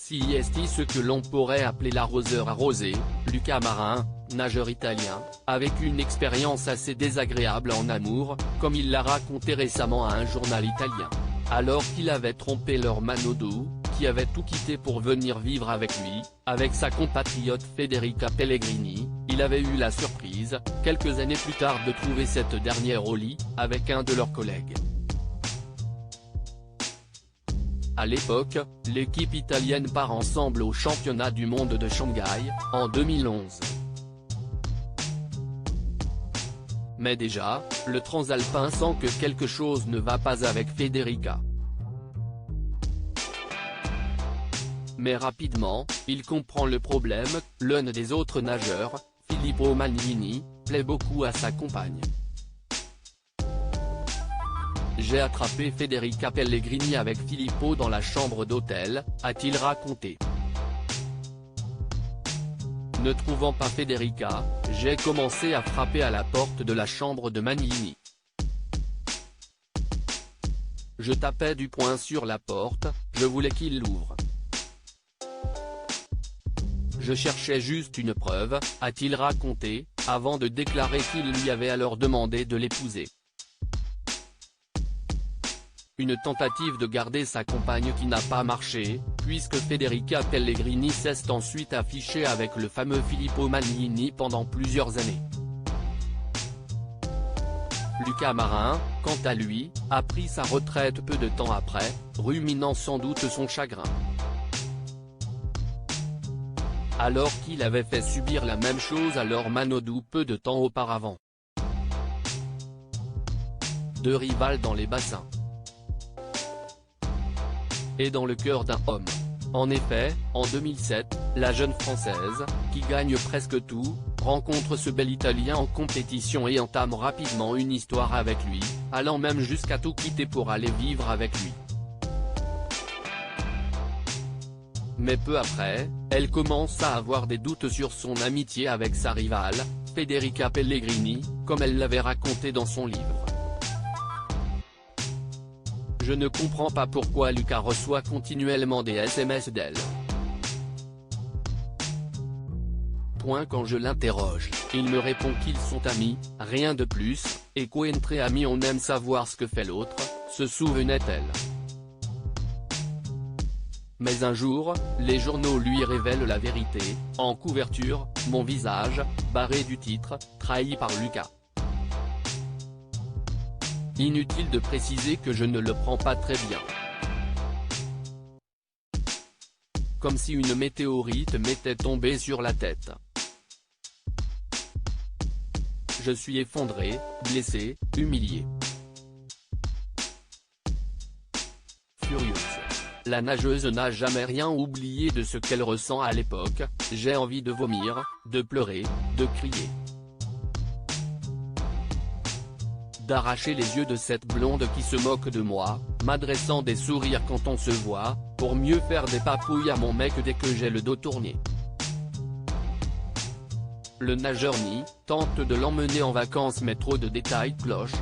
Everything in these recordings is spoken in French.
Si est ce que l'on pourrait appeler l'arroseur arrosé, Luca Marin, nageur italien, avec une expérience assez désagréable en amour, comme il l'a raconté récemment à un journal italien. Alors qu'il avait trompé leur Manodou, qui avait tout quitté pour venir vivre avec lui, avec sa compatriote Federica Pellegrini, il avait eu la surprise, quelques années plus tard de trouver cette dernière au lit, avec un de leurs collègues. À l'époque, l'équipe italienne part ensemble au championnat du monde de Shanghai, en 2011. Mais déjà, le transalpin sent que quelque chose ne va pas avec Federica. Mais rapidement, il comprend le problème, l'un des autres nageurs, Filippo Magnini, plaît beaucoup à sa compagne. J'ai attrapé Federica Pellegrini avec Filippo dans la chambre d'hôtel, a-t-il raconté. Ne trouvant pas Federica, j'ai commencé à frapper à la porte de la chambre de Magnini. Je tapais du poing sur la porte, je voulais qu'il l'ouvre. Je cherchais juste une preuve, a-t-il raconté, avant de déclarer qu'il lui avait alors demandé de l'épouser. Une tentative de garder sa compagne qui n'a pas marché, puisque Federica Pellegrini s'est ensuite affichée avec le fameux Filippo Magnini pendant plusieurs années. Luca Marin, quant à lui, a pris sa retraite peu de temps après, ruminant sans doute son chagrin. Alors qu'il avait fait subir la même chose à leur Manodou peu de temps auparavant. Deux rivales dans les bassins. Et dans le cœur d'un homme. En effet, en 2007, la jeune Française, qui gagne presque tout, rencontre ce bel Italien en compétition et entame rapidement une histoire avec lui, allant même jusqu'à tout quitter pour aller vivre avec lui. Mais peu après, elle commence à avoir des doutes sur son amitié avec sa rivale, Federica Pellegrini, comme elle l'avait raconté dans son livre. Je ne comprends pas pourquoi Luca reçoit continuellement des SMS d'elle. Quand je l'interroge, il me répond qu'ils sont amis, rien de plus, et qu'entre amis on aime savoir ce que fait l'autre, se souvenait-elle. Mais un jour, les journaux lui révèlent la vérité, en couverture, mon visage, barré du titre, trahi par Luca. Inutile de préciser que je ne le prends pas très bien. Comme si une météorite m'était tombée sur la tête. Je suis effondré, blessé, humilié. Furieuse. La nageuse n'a jamais rien oublié de ce qu'elle ressent à l'époque, j'ai envie de vomir, de pleurer, de crier. D'arracher les yeux de cette blonde qui se moque de moi, m'adressant des sourires quand on se voit, pour mieux faire des papouilles à mon mec dès que j'ai le dos tourné. Le nageur nie, tente de l'emmener en vacances mais trop de détails clochent.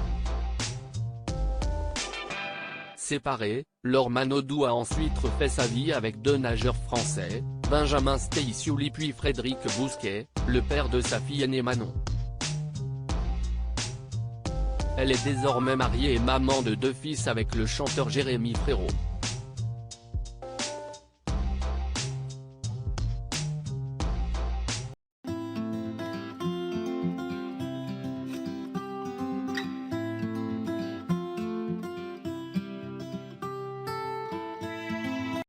Séparé, Laure Manodou a ensuite refait sa vie avec deux nageurs français, Benjamin Steysiuli puis Frédéric Bousquet, le père de sa fille aînée Manon. Elle est désormais mariée et maman de deux fils avec le chanteur Jérémy Frérot.